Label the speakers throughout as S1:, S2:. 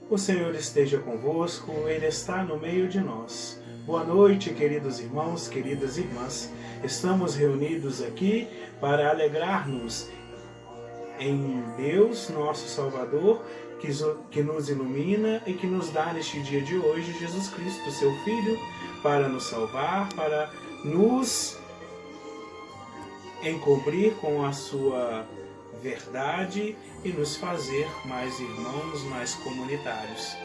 S1: O Senhor esteja convosco, Ele está no meio de nós. Boa noite, queridos irmãos, queridas irmãs. Estamos reunidos aqui para alegrar-nos em Deus, nosso Salvador, que nos ilumina e que nos dá neste dia de hoje Jesus Cristo, seu Filho, para nos salvar, para nos encobrir com a sua verdade e nos fazer mais irmãos, mais comunitários.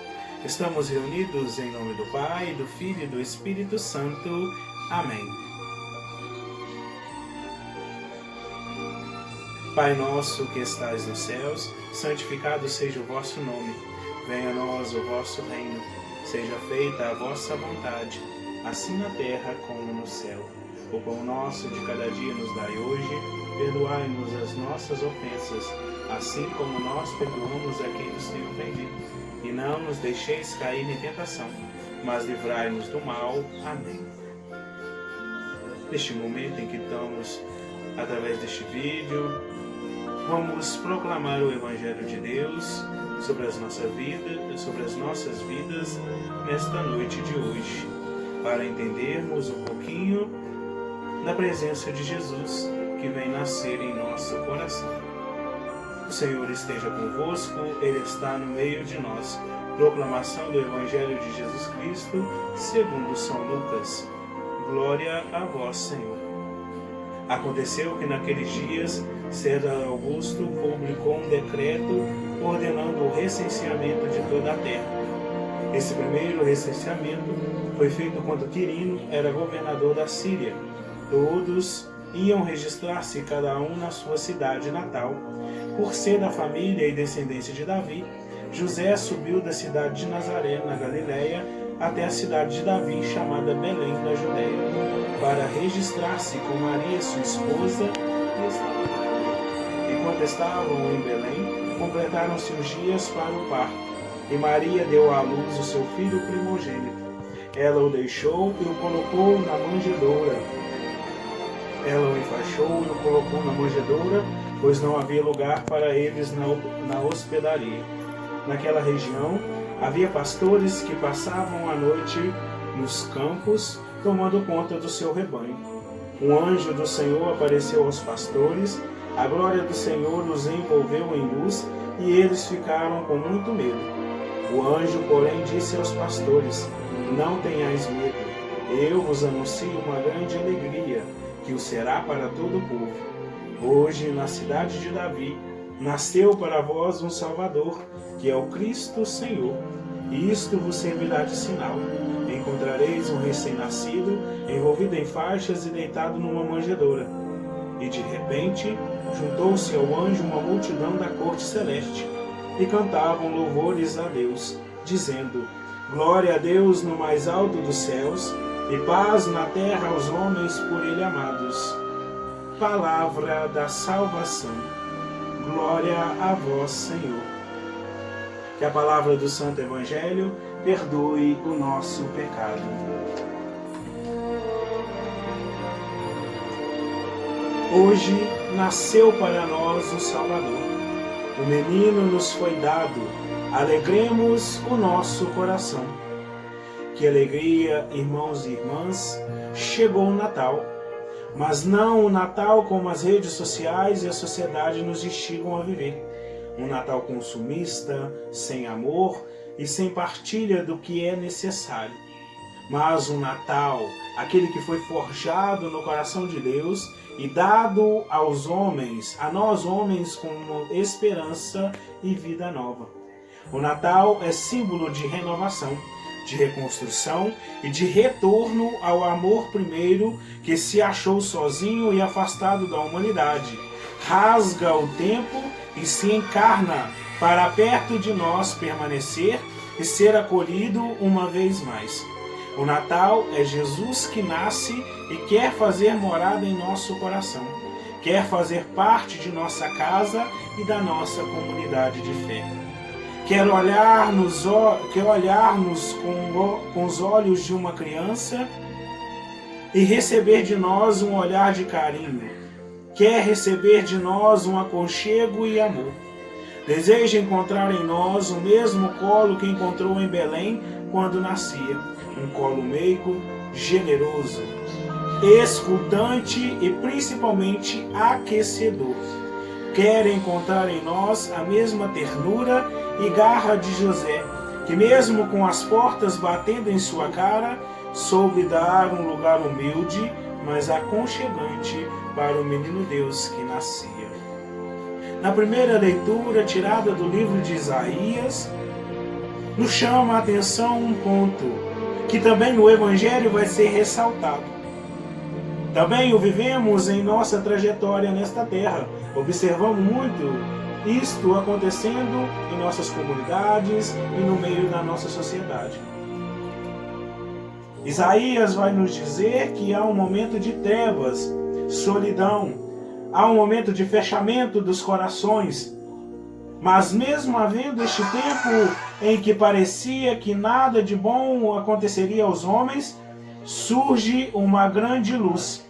S1: Estamos reunidos em nome do Pai, do Filho e do Espírito Santo. Amém. Pai nosso que estais nos céus, santificado seja o vosso nome. Venha a nós o vosso reino. Seja feita a vossa vontade, assim na terra como no céu. O pão nosso de cada dia nos dai hoje. Perdoai-nos as nossas ofensas, assim como nós perdoamos a quem nos tem ofendido. E não nos deixeis cair em tentação, mas livrai-nos do mal. Amém. Neste momento em que estamos, através deste vídeo, vamos proclamar o Evangelho de Deus sobre as nossas vidas nesta noite de hoje, para entendermos um pouquinho da presença de Jesus que vem nascer em nosso coração. O Senhor esteja convosco, Ele está no meio de nós. Proclamação do Evangelho de Jesus Cristo, segundo São Lucas. Glória a vós, Senhor. Aconteceu que naqueles dias, César Augusto publicou um decreto ordenando o recenseamento de toda a terra. Esse primeiro recenseamento foi feito quando Quirino era governador da Síria. Todos iam registrar-se cada um na sua cidade natal. Por ser da família e descendência de Davi, José subiu da cidade de Nazaré, na Galiléia, até a cidade de Davi, chamada Belém da Judéia, para registrar-se com Maria, sua esposa, e quando estavam em Belém, completaram-se os dias para o parto, e Maria deu à luz o seu filho primogênito. Ela o deixou e o colocou na manjedoura. Ela o enfaixou e o colocou na manjedoura, pois não havia lugar para eles na hospedaria. Naquela região havia pastores que passavam a noite nos campos, tomando conta do seu rebanho. Um anjo do Senhor apareceu aos pastores, a glória do Senhor os envolveu em luz e eles ficaram com muito medo. O anjo, porém, disse aos pastores: não tenhais medo, eu vos anuncio uma grande alegria, que o será para todo o povo. Hoje, na cidade de Davi, nasceu para vós um Salvador, que é o Cristo Senhor. E isto vos servirá de sinal. Encontrareis um recém-nascido, envolvido em faixas e deitado numa manjedoura. E de repente, juntou-se ao anjo uma multidão da corte celeste, e cantavam louvores a Deus, dizendo: glória a Deus no mais alto dos céus, e paz na terra aos homens por Ele amados. Palavra da salvação. Glória a vós, Senhor. Que a palavra do Santo Evangelho perdoe o nosso pecado. Hoje nasceu para nós o Salvador. O menino nos foi dado. Alegremos o nosso coração. Que alegria, irmãos e irmãs, chegou o Natal. Mas não o Natal como as redes sociais e a sociedade nos instigam a viver. Um Natal consumista, sem amor e sem partilha do que é necessário. Mas um Natal, aquele que foi forjado no coração de Deus e dado aos homens, a nós homens, como esperança e vida nova. O Natal é símbolo de renovação, de reconstrução e de retorno ao amor primeiro que se achou sozinho e afastado da humanidade. Rasga o tempo e se encarna para perto de nós permanecer e ser acolhido uma vez mais. O Natal é Jesus que nasce e quer fazer morada em nosso coração. Quer fazer parte de nossa casa e da nossa comunidade de fé. Quer olhar-nos com os olhos de uma criança e receber de nós um olhar de carinho. Quer receber de nós um aconchego e amor. Deseja encontrar em nós o mesmo colo que encontrou em Belém quando nascia, um colo meigo, generoso, escutante e principalmente aquecedor. Quer encontrar em nós a mesma ternura e garra de José, que mesmo com as portas batendo em sua cara, soube dar um lugar humilde, mas aconchegante para o menino Deus que nascia. Na primeira leitura, tirada do livro de Isaías, nos chama a atenção um ponto, que também no Evangelho vai ser ressaltado. Também o vivemos em nossa trajetória nesta terra. Observamos muito isto acontecendo em nossas comunidades e no meio da nossa sociedade. Isaías vai nos dizer que há um momento de trevas, solidão, há um momento de fechamento dos corações. Mas mesmo havendo este tempo em que parecia que nada de bom aconteceria aos homens, surge uma grande luz.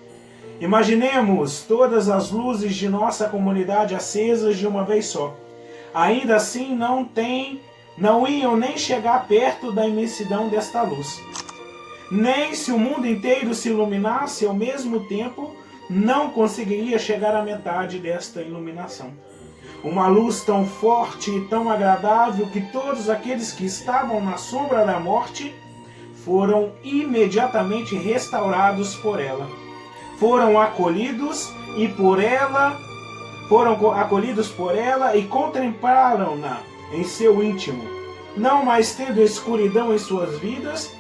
S1: Imaginemos todas as luzes de nossa comunidade acesas de uma vez só. Ainda assim não iam nem chegar perto da imensidão desta luz. Nem se o mundo inteiro se iluminasse ao mesmo tempo, não conseguiria chegar à metade desta iluminação. Uma luz tão forte e tão agradável que todos aqueles que estavam na sombra da morte foram imediatamente restaurados por ela. Foram acolhidos por ela e contemplaram-na em seu íntimo, não mais tendo escuridão em suas vidas,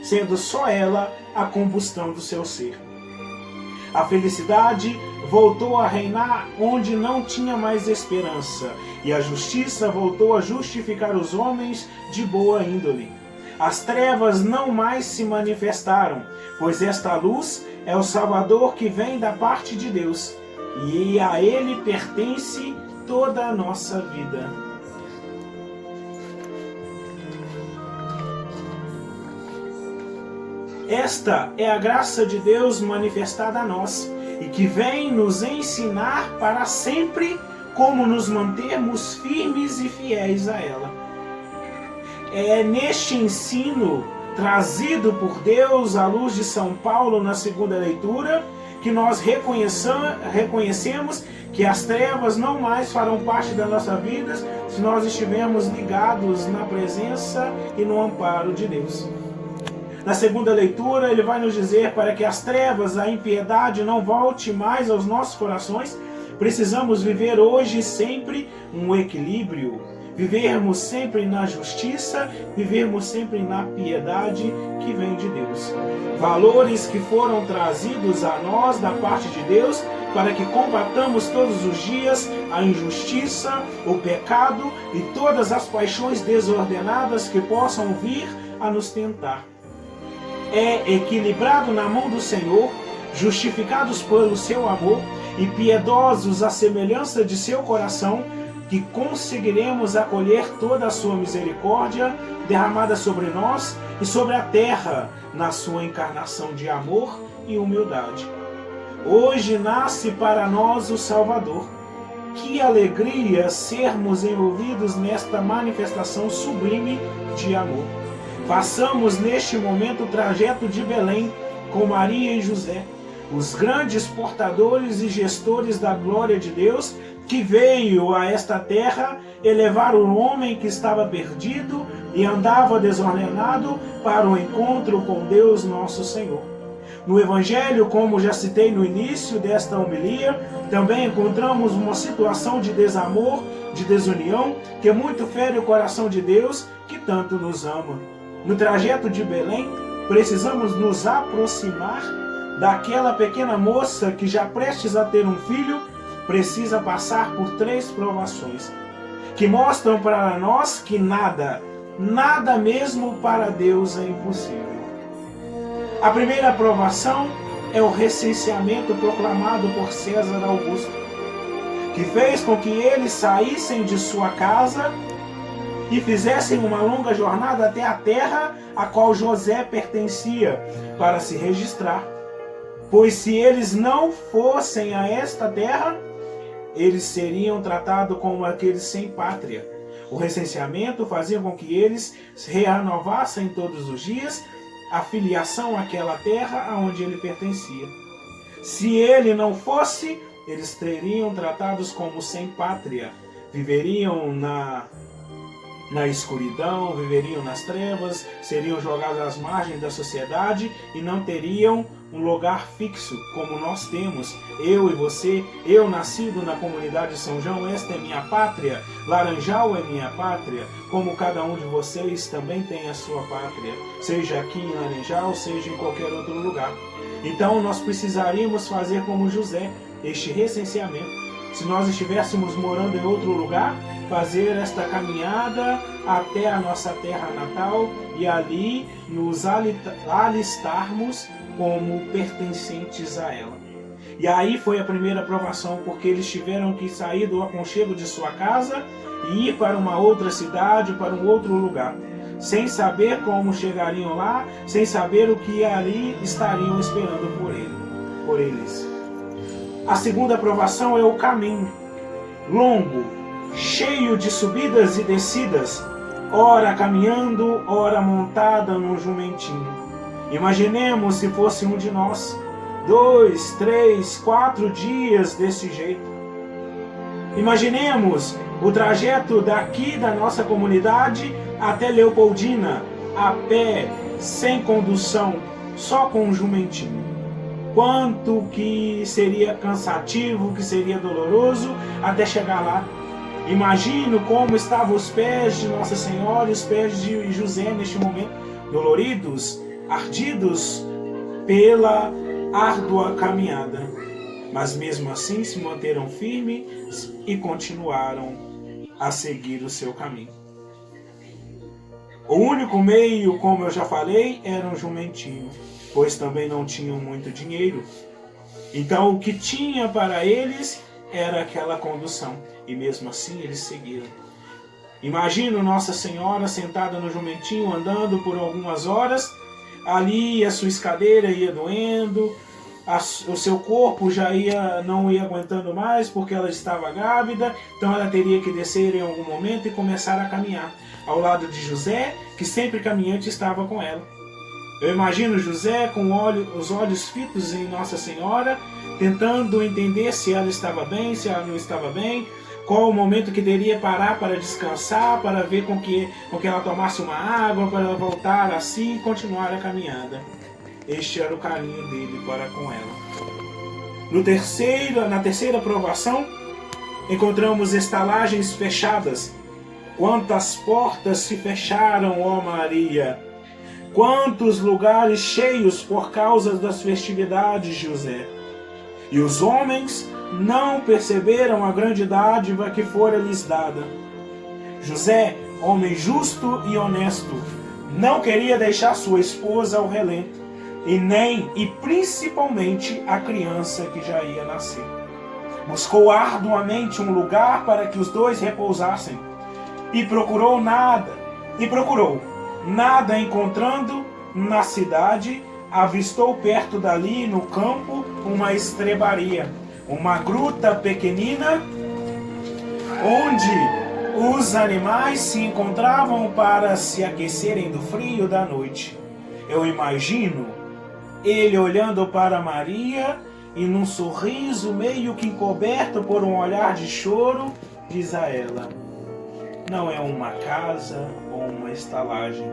S1: sendo só ela a combustão do seu ser. A felicidade voltou a reinar onde não tinha mais esperança, e a justiça voltou a justificar os homens de boa índole. As trevas não mais se manifestaram, pois esta luz é o Salvador que vem da parte de Deus, e a Ele pertence toda a nossa vida. Esta é a graça de Deus manifestada a nós, e que vem nos ensinar para sempre como nos mantermos firmes e fiéis a ela. É neste ensino trazido por Deus à luz de São Paulo na segunda leitura que nós reconhecemos que as trevas não mais farão parte da nossa vida se nós estivermos ligados na presença e no amparo de Deus. Na segunda leitura, ele vai nos dizer para que as trevas, a impiedade não volte mais aos nossos corações, precisamos viver hoje e sempre um equilíbrio, vivermos sempre na justiça, vivermos sempre na piedade que vem de Deus. Valores que foram trazidos a nós da parte de Deus para que combatamos todos os dias a injustiça, o pecado e todas as paixões desordenadas que possam vir a nos tentar. É equilibrado na mão do Senhor, justificados pelo seu amor e piedosos à semelhança de seu coração, que conseguiremos acolher toda a sua misericórdia derramada sobre nós e sobre a terra na sua encarnação de amor e humildade. Hoje nasce para nós o Salvador. Que alegria sermos envolvidos nesta manifestação sublime de amor. Façamos neste momento o trajeto de Belém com Maria e José, os grandes portadores e gestores da glória de Deus, que veio a esta terra elevar o homem que estava perdido e andava desordenado para o encontro com Deus nosso Senhor. No Evangelho, como já citei no início desta homilia, também encontramos uma situação de desamor, de desunião, que muito fere o coração de Deus, que tanto nos ama. No trajeto de Belém, precisamos nos aproximar daquela pequena moça que, já prestes a ter um filho, precisa passar por 3 provações, que mostram para nós que nada mesmo para Deus é impossível. A primeira provação é o recenseamento proclamado por César Augusto, que fez com que eles saíssem de sua casa e fizessem uma longa jornada até a terra a qual José pertencia para se registrar. Pois se eles não fossem a esta terra, eles seriam tratados como aqueles sem pátria. O recenseamento fazia com que eles se renovassem todos os dias a filiação àquela terra aonde ele pertencia. Se ele não fosse, eles seriam tratados como sem pátria, viveriam na escuridão, viveriam nas trevas, seriam jogados às margens da sociedade e não teriam um lugar fixo, como nós temos, eu e você. Eu nascido na comunidade de São João, esta é minha pátria, Laranjal é minha pátria, como cada um de vocês também tem a sua pátria, seja aqui em Laranjal, seja em qualquer outro lugar. Então nós precisaríamos fazer como José, este recenseamento. Se nós estivéssemos morando em outro lugar, fazer esta caminhada até a nossa terra natal e ali nos alistarmos como pertencentes a ela. E aí foi a primeira provação, porque eles tiveram que sair do aconchego de sua casa e ir para uma outra cidade, para um outro lugar, sem saber como chegariam lá, sem saber o que ali estariam esperando por eles. A segunda provação é o caminho, longo, cheio de subidas e descidas, ora caminhando, ora montada num jumentinho. Imaginemos se fosse um de nós, 2, 3, 4 dias desse jeito. Imaginemos o trajeto daqui da nossa comunidade até Leopoldina, a pé, sem condução, só com um jumentinho. Quanto que seria cansativo, que seria doloroso até chegar lá. Imagino como estavam os pés de Nossa Senhora e os pés de José neste momento, doloridos, ardidos pela árdua caminhada. Mas mesmo assim se manteram firmes e continuaram a seguir o seu caminho. O único meio, como eu já falei, era um jumentinho, pois também não tinham muito dinheiro. Então o que tinha para eles era aquela condução, e mesmo assim eles seguiram. Imagino Nossa Senhora sentada no jumentinho, andando por algumas horas, ali a sua escadeira ia doendo, o seu corpo já não ia aguentando mais porque ela estava grávida, então ela teria que descer em algum momento e começar a caminhar, ao lado de José, que sempre caminhante estava com ela. Eu imagino José com os olhos fitos em Nossa Senhora, tentando entender se ela estava bem, se ela não estava bem, qual o momento que teria parar para descansar, para ver com que ela tomasse uma água, para ela voltar a si e continuar a caminhada. Este era o carinho dele para com ela. Na terceira provação, encontramos estalagens fechadas. Quantas portas se fecharam, ó Maria! Quantos lugares cheios por causa das festividades de José! E os homens não perceberam a grande dádiva que fora lhes dada. José, homem justo e honesto, não queria deixar sua esposa ao relento, e principalmente a criança que já ia nascer. Buscou arduamente um lugar para que os dois repousassem, e procurou nada encontrando na cidade, avistou perto dali no campo uma estrebaria, uma gruta pequenina onde os animais se encontravam para se aquecerem do frio da noite. Eu imagino ele olhando para Maria e num sorriso meio que encoberto por um olhar de choro, diz a ela: não é uma casa ou uma estalagem,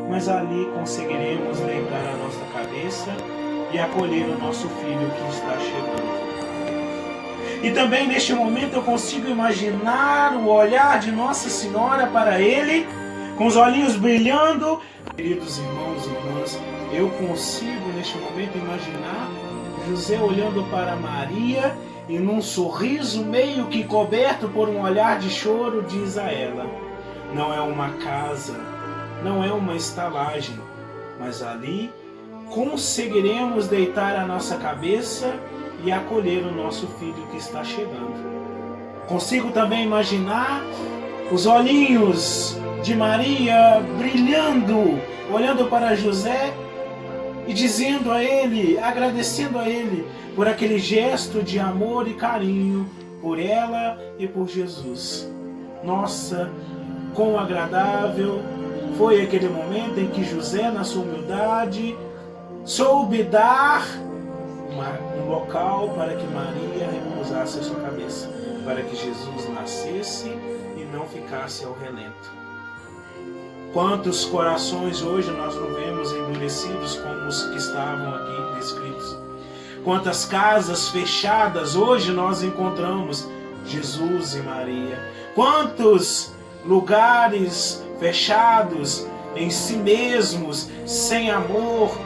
S1: mas ali conseguiremos deitar a nossa cabeça e acolher o nosso filho que está chegando. E também neste momento eu consigo imaginar o olhar de Nossa Senhora para ele, com os olhinhos brilhando. Queridos irmãos e irmãs, eu consigo neste momento imaginar José olhando para Maria e num sorriso meio que coberto por um olhar de choro diz a ela: não é uma casa, não é uma estalagem, mas ali conseguiremos deitar a nossa cabeça e acolher o nosso filho que está chegando. Consigo também imaginar os olhinhos de Maria brilhando, olhando para José e dizendo a ele, agradecendo a ele por aquele gesto de amor e carinho por ela e por Jesus. Nossa, quão agradável foi aquele momento em que José, na sua humildade, soube dar um local para que Maria repousasse a sua cabeça, para que Jesus nascesse e não ficasse ao relento. Quantos corações hoje nós não vemos endurecidos como os que estavam aqui descritos? Quantas casas fechadas hoje nós encontramos Jesus e Maria? Quantos lugares fechados em si mesmos, sem amor,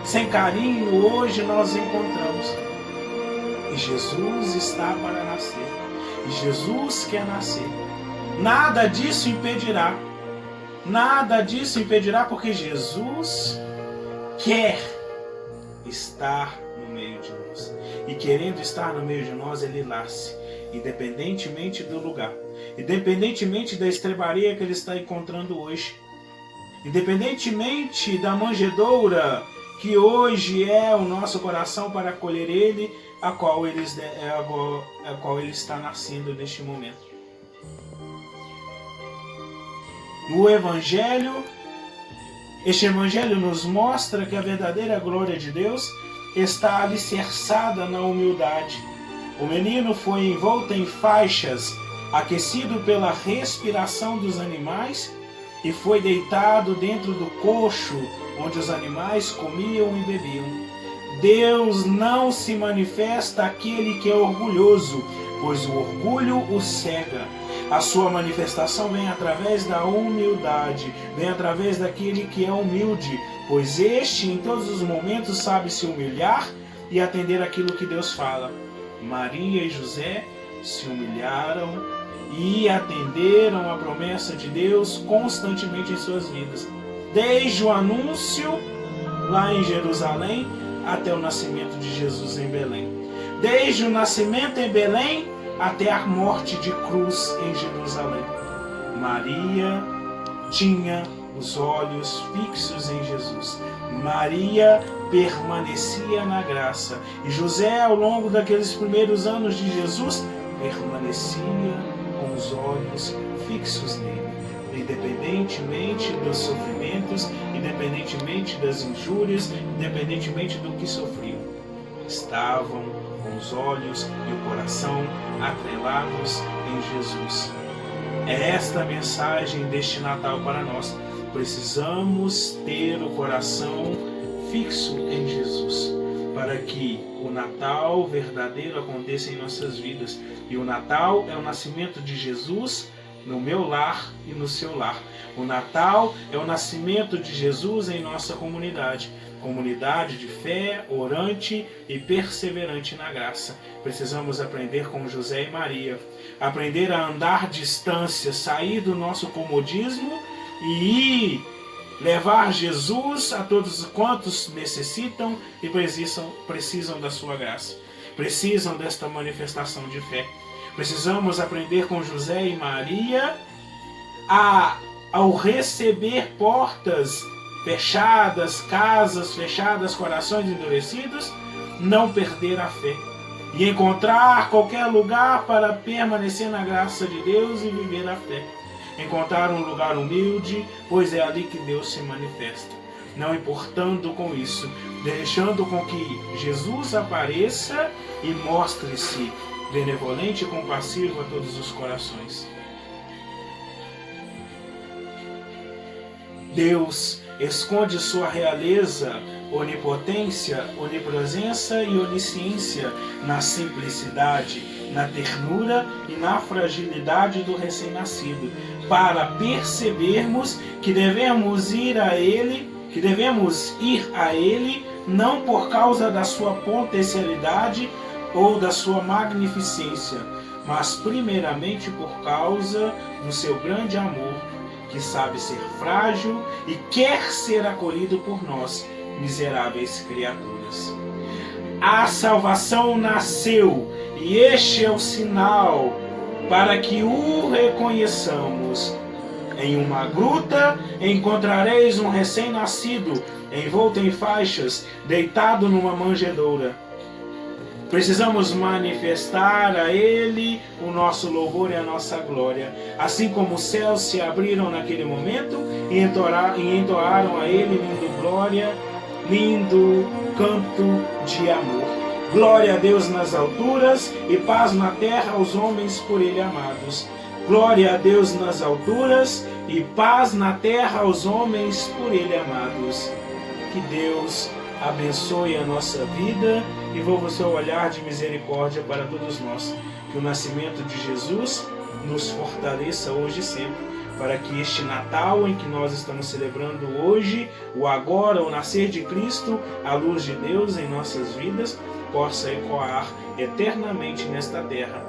S1: sem carinho, hoje nós encontramos. E Jesus está para nascer. E Jesus quer nascer. Nada disso impedirá. Nada disso impedirá, porque Jesus quer estar no meio de nós. E querendo estar no meio de nós, Ele nasce. Independentemente do lugar. Independentemente da estrebaria que Ele está encontrando hoje. Independentemente da manjedoura que hoje é o nosso coração para acolher Ele, a qual Ele está nascendo neste momento. No Evangelho, este Evangelho nos mostra que a verdadeira glória de Deus está alicerçada na humildade. O menino foi envolto em faixas, aquecido pela respiração dos animais, e foi deitado dentro do coxo, onde os animais comiam e bebiam. Deus não se manifesta àquele que é orgulhoso, pois o orgulho o cega. A sua manifestação vem através da humildade, vem através daquele que é humilde, pois este em todos os momentos sabe se humilhar e atender aquilo que Deus fala. Maria e José se humilharam e atenderam a promessa de Deus constantemente em suas vidas, desde o anúncio lá em Jerusalém até o nascimento de Jesus em Belém, desde o nascimento em Belém até a morte de cruz em Jerusalém. Maria tinha os olhos fixos em Jesus. Maria permanecia na graça. E José, ao longo daqueles primeiros anos de Jesus, permanecia com os olhos fixos nele. Independentemente dos sofrimentos, independentemente das injúrias, independentemente do que sofriam, estavam com os olhos e o coração atrelados em Jesus. É esta a mensagem deste Natal para nós. Precisamos ter o coração fixo em Jesus, para que o Natal verdadeiro aconteça em nossas vidas. E o Natal é o nascimento de Jesus no meu lar e no seu lar. O Natal é o nascimento de Jesus em nossa comunidade. Comunidade de fé, orante e perseverante na graça. Precisamos aprender com José e Maria. Aprender a andar distância, sair do nosso comodismo e ir levar Jesus a todos quantos necessitam e precisam da sua graça. Precisam desta manifestação de fé. Precisamos aprender com José e Maria ao receber portas fechadas, casas fechadas, corações endurecidos, não perder a fé e encontrar qualquer lugar para permanecer na graça de Deus e viver a fé. Encontrar um lugar humilde, pois é ali que Deus se manifesta. Não importando com isso, deixando com que Jesus apareça e mostre-se benevolente e compassivo a todos os corações. Deus esconde sua realeza, onipotência, onipresença e onisciência na simplicidade, na ternura e na fragilidade do recém-nascido, para percebermos que devemos ir a Ele não por causa da sua potencialidade ou da sua magnificência, mas primeiramente por causa do seu grande amor, que sabe ser frágil e quer ser acolhido por nós, miseráveis criaturas. A salvação nasceu, e este é o sinal para que o reconheçamos. Em uma gruta encontrareis um recém-nascido, envolto em faixas, deitado numa manjedoura. Precisamos manifestar a Ele o nosso louvor e a nossa glória. Assim como os céus se abriram naquele momento e entoaram a Ele lindo glória, lindo canto de amor. Glória a Deus nas alturas e paz na terra aos homens por Ele amados. Glória a Deus nas alturas e paz na terra aos homens por Ele amados. Que Deus abençoe a nossa vida e volva o seu olhar de misericórdia para todos nós. Que o nascimento de Jesus nos fortaleça hoje e sempre, para que este Natal em que nós estamos celebrando hoje, o agora, o nascer de Cristo, a luz de Deus em nossas vidas, possa ecoar eternamente nesta terra,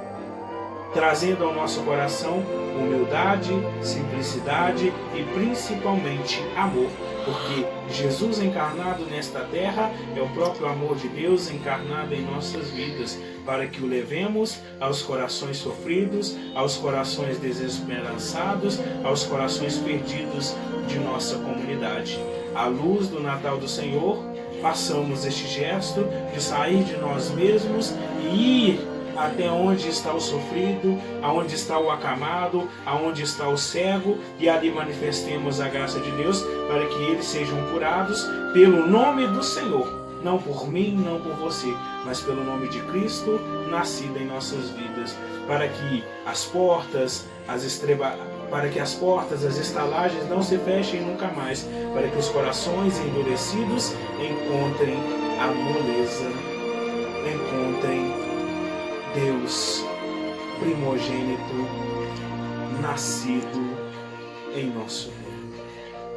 S1: trazendo ao nosso coração humildade, simplicidade e principalmente amor, porque Jesus encarnado nesta terra é o próprio amor de Deus encarnado em nossas vidas, para que o levemos aos corações sofridos, aos corações desesperançados, aos corações perdidos de nossa comunidade. À luz do Natal do Senhor, façamos este gesto de sair de nós mesmos e ir até onde está o sofrido, aonde está o acamado, aonde está o cego, e ali manifestemos a graça de Deus para que eles sejam curados pelo nome do Senhor. Não por mim, não por você, mas pelo nome de Cristo, nascido em nossas vidas, para que as portas, as estalagens não se fechem nunca mais, para que os corações endurecidos encontrem a moleza, encontrem Deus primogênito, nascido em nosso meio.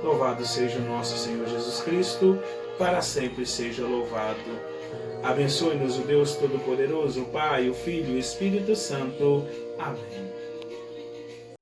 S1: Louvado seja o nosso Senhor Jesus Cristo, para sempre seja louvado. Abençoe-nos o Deus Todo-Poderoso, o Pai, o Filho e o Espírito Santo. Amém.